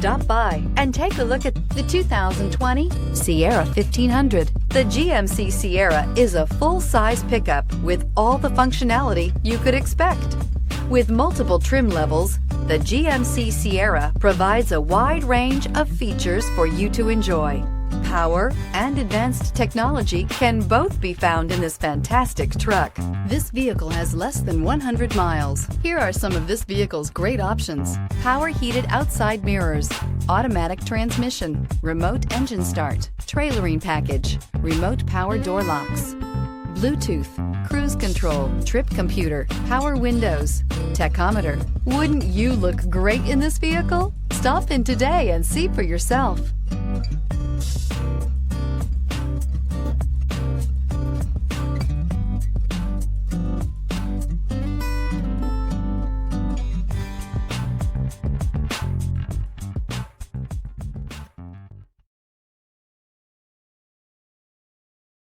Stop by and take a look at the 2020 Sierra 1500. The GMC Sierra is a full-size pickup with all the functionality you could expect. With multiple trim levels, the GMC Sierra provides a wide range of features for you to enjoy. Power and advanced technology can both be found in this fantastic truck. This vehicle has less than 100 miles. Here are some of this vehicle's great options: power heated outside mirrors, automatic transmission, remote engine start, trailering package, remote power door locks, Bluetooth, cruise control, trip computer, power windows, tachometer. Wouldn't you look great in this vehicle? Stop in today and see for yourself.